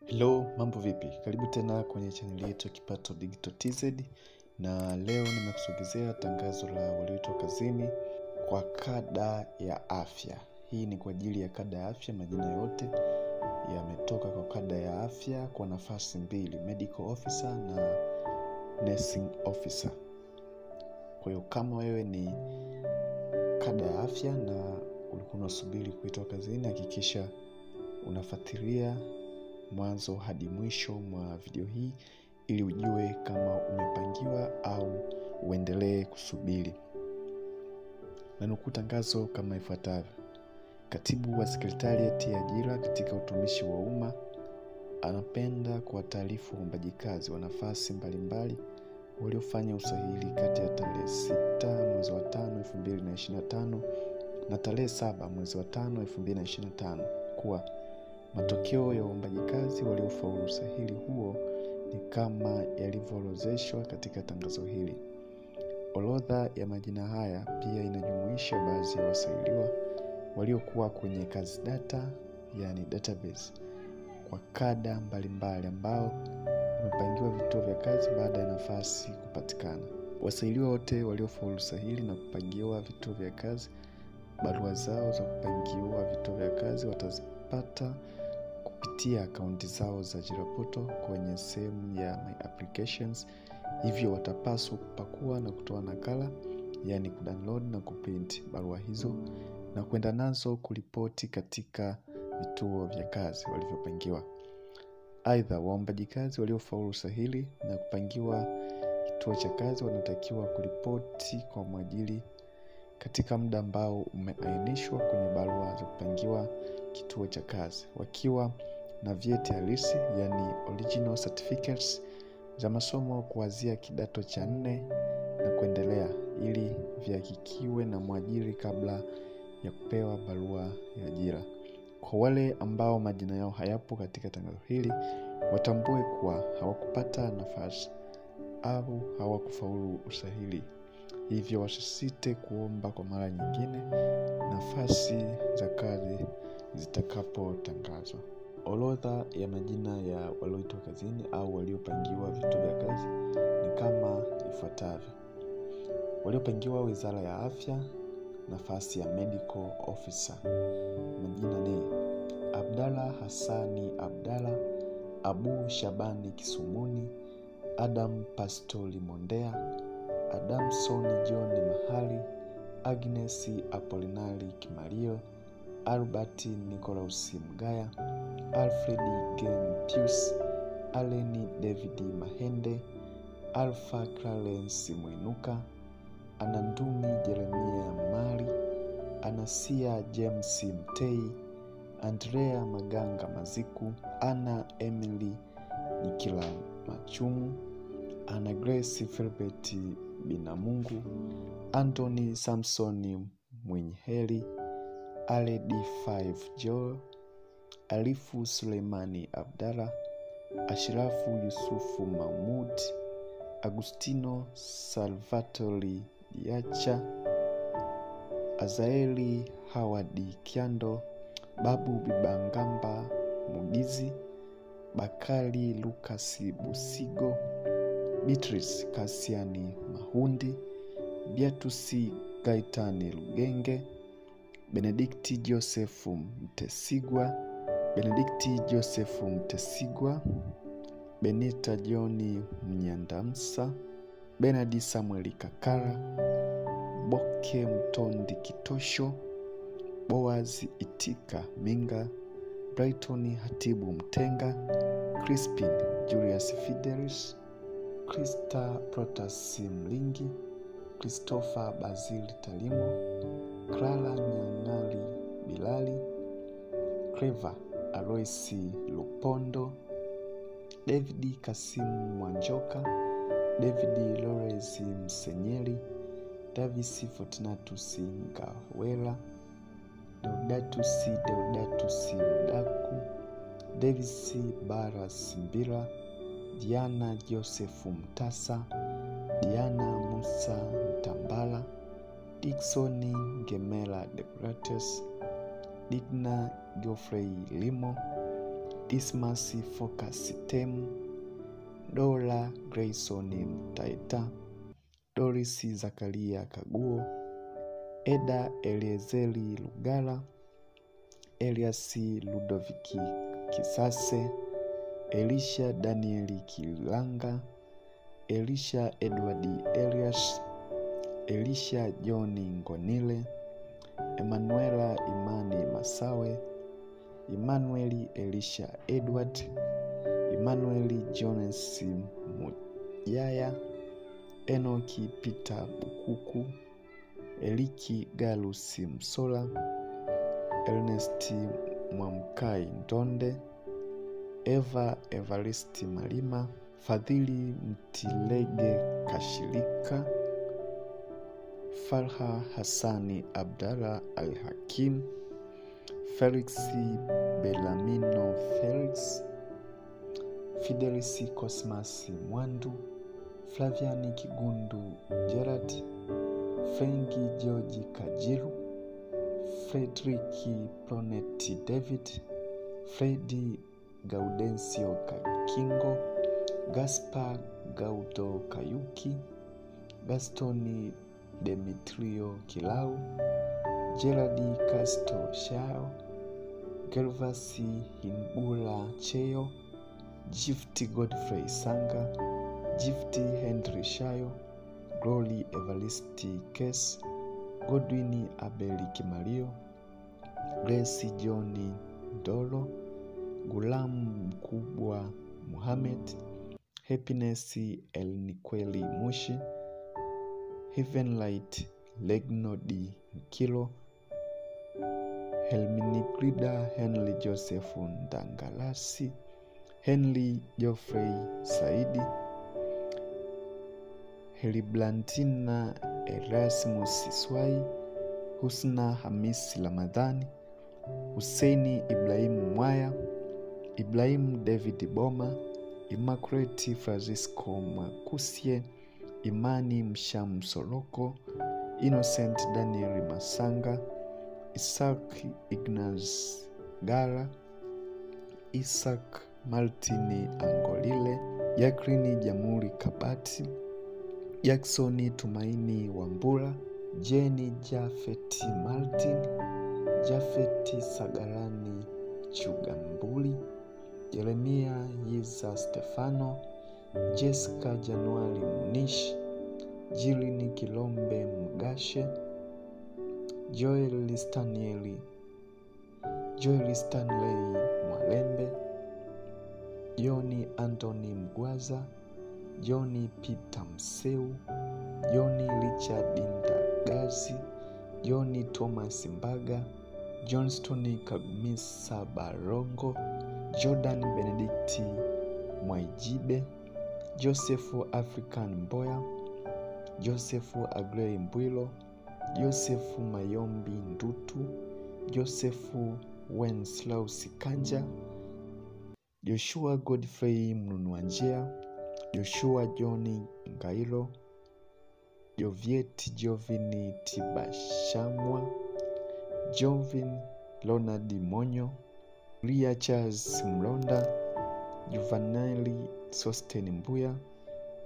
Hello, mambo vipi? Karibu tena kwenye channel yetu Kipato Digital TZ, na leo nimekusogezea tangazo la walioitwa kazini kwa kada ya afya. Hii ni kwa ajili ya kada ya afya, majina yote yametoka kwa kada ya afya kwa nafasi mbili, medical officer na nursing officer. Kwa hiyo kama wewe ni kada ya afya na ulikuwa unasubiri kuitwa kazini, hakikisha unafuatilia mwanzo hadi mwisho mwa video hii ili ujue kama umepangiwa au uendelee kusubiri. Na nukuu tangazo kama ifuatavyo. Katibu wa Sekretarieti ya Ajira katika Utumishi wa Umma anapenda kuwataarifu waombaji kazi wa nafasi mbalimbali waliofanya usahili kati ya tarehe 6 mwezi wa 5 2025 na tarehe 7 mwezi wa 5 2025 kuwa matokeo ya waombaji kazi waliofaulu usahili huo ni kama yalivyoorodheshwa katika tangazo hili. Orodha ya majina haya pia inajumuisha baadhi ya wasailiwa waliokuwa kwenye kazi data, yani database, kwa kada mbalimbali ambao wamepangiwa vituo vya kazi baada ya nafasi kupatikana. Wasailiwa wote waliofaulu usahili na kupangiwa vituo vya kazi, barua zao za kupangiwa vituo vya kazi watazipata kupitia akaunti zao za Ajira Portal kwenye sehemu ya My Applications. Hivyo watapaswa kupakua na kutoa nakala, yani kudownload na kuprint barua hizo na kwenda nazo kuripoti katika vituo vya kazi walivyopangiwa. Aidha, waombaji kazi waliofaulu usahili na kupangiwa kituo cha kazi wanatakiwa kuripoti kwa mwajiri katika muda ambao umeainishwa kwenye barua za kupangiwa kituo cha kazi, wakiwa na vyeti halisi, yani original certificates za masomo kuanzia kidato cha 4 na kuendelea, ili vihakikiwe na mwajiri kabla ya kupewa barua ya ajira. Kwa wale ambao majina yao hayapo katika tangazo hili, watambue kuwa hawakupata nafasi au hawakufaulu usahili. Hivyo wasisite kuomba kwa mara nyingine nafasi za kazi zitakapotangazwa. Orodha ya majina ya walioitwa kazini au waliopangiwa vituo vya kazi ni kama ifuatavyo. Waliopangiwa Wizara ya Afya, nafasi ya medical officer. Majina ni Abdalla Hassani Abdalla, Abu Shabani Kisumuni, Adam Pastori Mondea, Adamson John Mahali, Agnes Apolinari Kimario, Albert Nicolaus Mgaya, Alfred Gen Pius, Allen David Mahende, Alpha Clarence Mwinuka, Anandumi Jeremia Mali, Anasia James Mtei, Andrea Maganga Maziku, Ana Emily Nikila Machumu, Ana Grace Philbert Binamungu, Anthony Samson Mwinyheli, Aled5 Joe, Alifu Suleimani Abdalla, Ashrafu Yusufu Mahmud, Agustino Salvatori Diacha, Azaeli Hawadi Kiando, Babu Bibangamba Mugizi, Bakari Lucas Busigo, Beatrice Kasiani Mahundi, Beatusi Gaitani Lugenge, Benedikti Joseph Mtesigwa, Benita Joni Mnyandamsa, Benadi Samuel Kakara, Boke Mtondi Kitosho, Boaz Itika Minga, Brighton Hatibu Mtenga, Crispin Julius Fidelis, Krista Protas Mlingi, Christopher Basil Talimo, Clara Nyangali Bilali, Clever Aloisi Lupondo, David Kasimu Mwanjoka, David Lawrence Msenyeli, Davis Fortunatus Ngawela, Deodatus Mdaku, Davis Baras Mbira, Diana Joseph Mtasa, Diana Musa Mtambala, Dickson Gemela Degratus, Digna Geoffrey Limo, Dismas Focus Temu, Dora Grayson Mtaita, Doris Zakaria Kaguo, Eda Eliezeli Lugala, Elias Ludoviki Kisase, Elisha Danieli Kilanga, Elisha Edward Elias, Elisha John Ngonile, Emanuela Imani Masawe, Emmanuel Elisha Edward, Emmanuel Jones Mujaya, Enoki Peter Bukuku, Eliki Galus Msola, Ernest Mwamkai Ndonde, Eva Evaristi Malima, Fadhili Mtilege Kashilika, Farha Hassani Abdalla Al-Hakim, Felix Belamino Felix, Fidelis Cosmas Mwandu, Flaviani Kigundu Gerard, Fengi George Kajiru, Frederick Proneti David, Freddy Gaudencio Kakingo, Gaspar Gaudo Kayuki, Gastoni Demetrio Kilau, Gerardi Casto Shao, Gervasi Himbula Cheo, Gifty Godfrey Sanga, Gifty Henry Shayo, Glory Evaristi Kes, Godwini Abeli Kimario, Grace Johnny Ndolo, Gulam Mkubwa Muhammad, Happiness El Nikweli Mushi, Heaven Light Legnodi Mkilo, Helminigrida Henry Joseph Ndangalasi, Henry Geoffrey Saidi, Heliblantina Erasmus Swai, Husna Hamisi Ramadhani, Huseini Ibrahim Mwaya, Ibrahim David Boma, Immaculate Francisco Mwakusie, Imani Msham Soroko, Innocent Daniel Masanga, Isaac Ignaz Gara, Isaac Martini Angolile, Yakrini Jamuri Kabati, Jacksoni Tumaini Wambura, Jenny Jafeti Martin, Jafeti Sagarani Chugambuli, Jeremia Yiza Stefano, Jessica Januari Munish, Jilini Kilombe Mugashe, Joel Stanley Mwalembe, Joni Anthony Mgwaza, Johnny Peter Mseu, Johnny Richard Ndagazi, Johnny Thomas Mbaga, Johnston Kagumisa Barongo, Jordan Benedicti Mwaijibe, Joseph African Mboya, Joseph Agrey Mbwilo, Joseph Mayombi Ndutu, Joseph Wenslaus Kanja, Joshua Godfrey Mnunuanjia, Joshua Johnny Ngailo, Joviet Jovini Tibashamwa, Jovin Leonard Monyo, Lia Charles Mlonda, Juvenali Sosten Mbuya,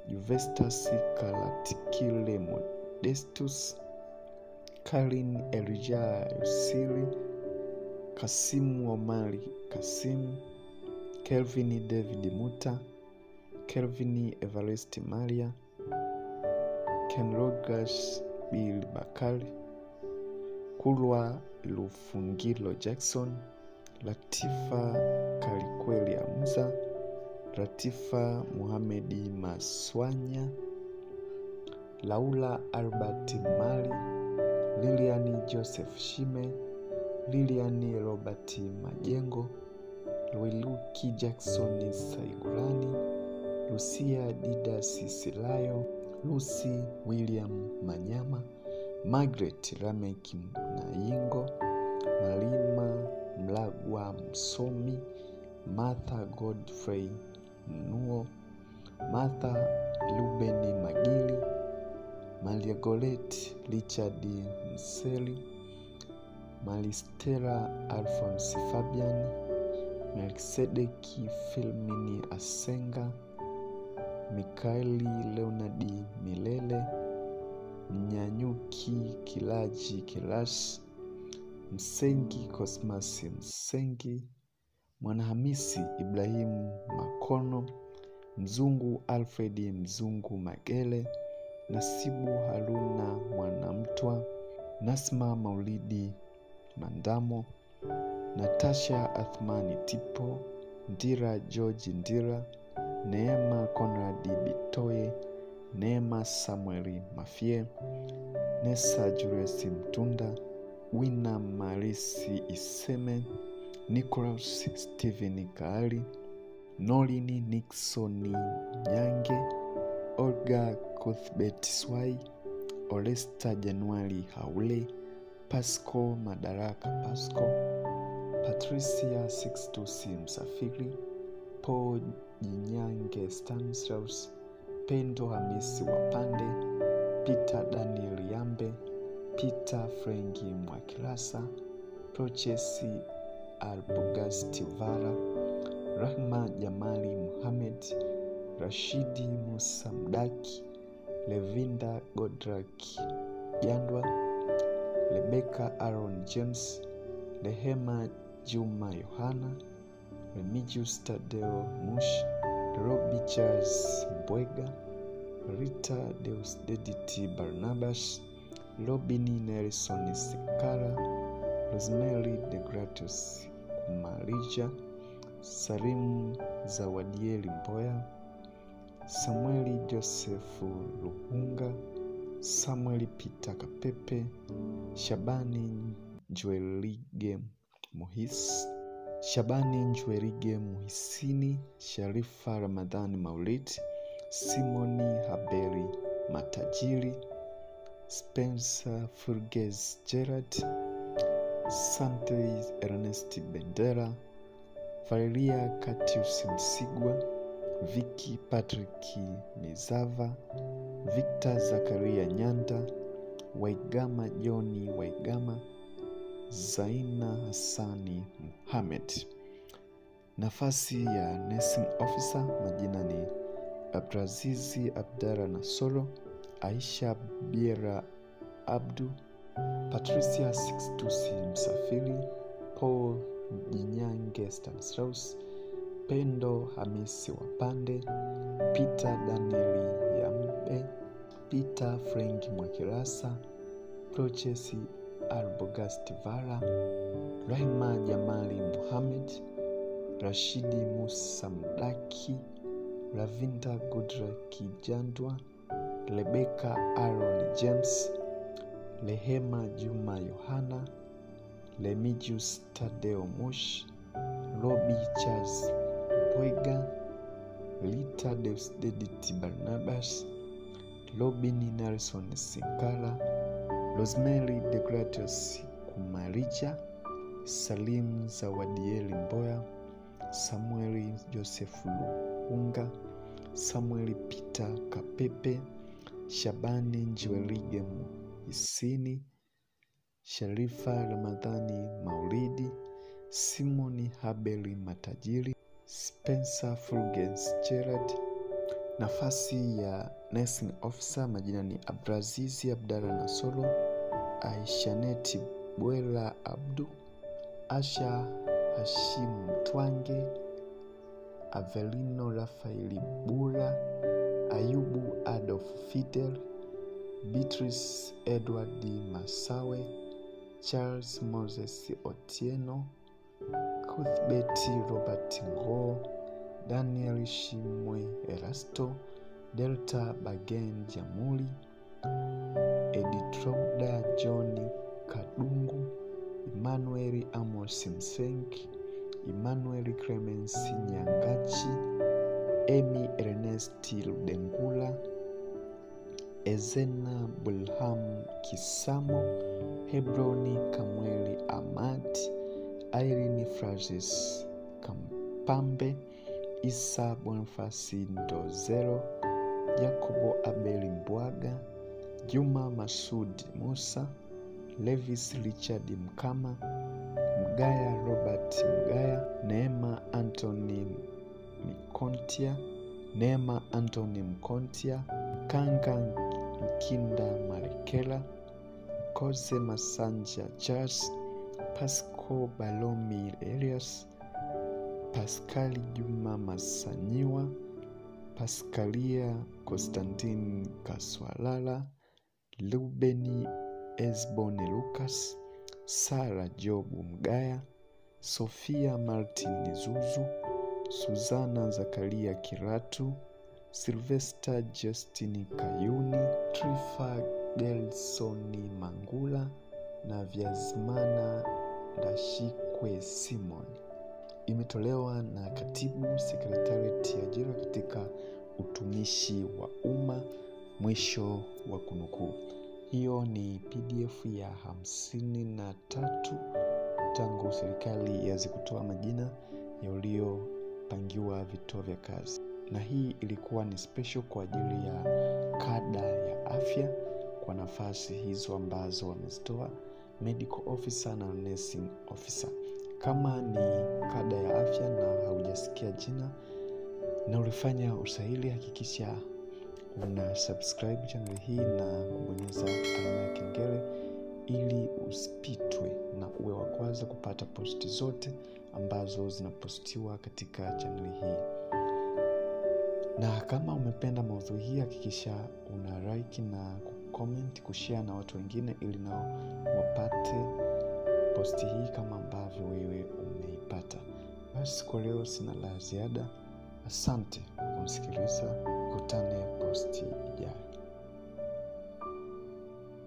Juvestus Kalatikile Modestus, Karin Elijah Yusili, Kasimu Omari Kasimu, Kelvin David Muta, Kelvin Evarist Maria, Ken Rogers Bill Bakari, Kulwa Lufungilo Jackson, Latifa Kalikweli Amuza, Latifa Muhamedi Maswanya, Laula Albert Mali, Liliani Joseph Shime, Liliani Robert Majengo, Luiluki Jackson Saigurani, Lucia Didas Silayo, Lucy William Manyama, Margaret Ramek Naingo, Malima Mlagwa Msomi, Martha Godfrey Mnuo, Martha Lubeni Magili, Maria Golet Richard Mseli, Malistera Alphonse Fabian, Melkisedeki Filmini Asenga, Mikaeli Leonardi Milele, Mnyanyuki Kilaji Kilash, Msengi Cosmas Msengi, Mwanahamisi Ibrahimu Makono, Mzungu Alfred Mzungu Magele, Nasibu Haruna Mwanamtwa, Nasma Maulidi Mandamo, Natasha Athmani Tipo, Ndira George Ndira, Neema Conrad Bitoye, Neema Samueli Mafie, Nessa Julius Mtunda, Wina Marisi Iseme, Nicholas Steven Kaali, Nolini Nixoni Nyange, Olga Cuthbert Swai, Oresta Januari Haule, Pasco Madaraka Pasco, Patricia Sixtus Msafiri, Paul Jinyange Stanislaus, Pendo Hamisi Wapande, Peter Daniel Yambe, Peter Frengi Mwakilasa, Prochesi Albogasti Vara, Rahma Jamali Muhammad, Rashidi Musa Mdaki, Levinda Godraki Yandwa, Rebecca Aaron James, Rehema Juma Yohana, Remigius Tadeo Mush, Robbie Charles Mbwega, Rita Deus Dediti Barnabas, Robini Nelson Sikara, Rosemary Degratus Kumarija, Salimu Zawadieli Mboya, Samueli Josefu Luhunga, Samueli Peter Kapepe, Shabani Njwelige Muhisini, Sharifa Ramadhani Maulid, Simoni Haberi Matajiri, Spencer Furges Gerard, Sante Ernest Bendera, Valeria Katius Msigwa, Vicky Patrick Mizava, Victor Zakaria Nyanda, Waigama Joni Waigama, Zaina Hassani Muhammad. Nafasi ya nursing officer, majina ni Abdrazizi Abdara Nasoro, Aisha Biera Abdu, Patricia Sixtus Msafiri, Paul Jinyange Stanislaus, Pendo Hamisi Wapande, Peter Danieli Yambe, Peter Frengi Mwakirasa, Prochesi Albogasti Vara, Rahima Jamali Muhammad, Rashidi Musa Mdaki, Ravinda Godraki Jandwa, Rebecca Aaron James, Rehema Juma Yohana, Remigius Tadeo Mush, Robbie Charles Mbwega, Rita Deus Dediti Barnabas, Robini Nelson Sikala, Rosemary Degratus Kumarija, Salim Zawadieli Mboya, Samueli Joseph Luhunga, Samueli Peter Kapepe, Shabani Njwelige Muhisini, Sharifa Ramadhani Maulidi, Simoni Habeli Matajiri, Spencer Fulgens Gerard. Nafasi ya nursing officer, majina ni Abdrazizi Abdara Nasoro, Aishaneti Bwela Abdu, Asha Hashim Twange, Avelino Rafaeli Bura, Ayubu Adolf Fidel, Beatrice Edward Masawe, Charles Moses Otieno, Cuthbert Robert Ngo, Daniel Shimwe Erasto, Delta Bagen Jamuli, Editroda John Kadungu, Emmanuel Amos Msengi, Emmanuel Clemens Nyangachi, Amy Ernest Ludengula, Ezena Bulham Kisamo, Hebroni Kamweli Ahmad, Irene Francis Kampambe, Isa Bonifasi Ndozero, Jacobo Abeli Mbwaga, Juma Masud Musa, Levis Richard Mkama, Mgaya Robert Mgaya, Neema Anthony Mkontia, Kanga Nkinda Marekela, Koze Masanja Charles, Pasco Balomi Elias, Pascali Juma Masanyiwa, Pascalia Konstantin Kaswalala, Lubeni Esboni Lucas, Sara Jobu Mgaya, Sofia Martin Zuzu, Suzana Zakaria Kiratu, Sylvester Justini Kayuni, Trifa Gelsoni Mangula na Vyazmana Dashikwe Simon. Imetolewa na Katibu Sekretarieti ya Ajira katika Utumishi wa Umma, mwisho wa kunukuu. Hiyo ni PDF ya 53 tangu serikali ianze kutoa majina ya waliopangiwa vituo vya kazi. Na hii ilikuwa ni special kwa ajili ya kada ya afya kwa nafasi hizo ambazo wamezitoa, medical officer na nursing officer. Kama ni kada ya afya na haujasikia jina na ulifanya usahili, hakikisha una subscribe channel hii na kubonyeza alama ya kengele ili usipitwe na uwe wa kwanza kupata posti zote ambazo zinapostiwa katika channel hii. Na kama umependa maudhui hii, hakikisha una like na comment, kushare na watu wengine ili nao wapate posti hii kama ambavyo wewe umeipata. Basi kwa leo sina la ziada. Asante kwa kusikiliza. Kutane posti ijayo.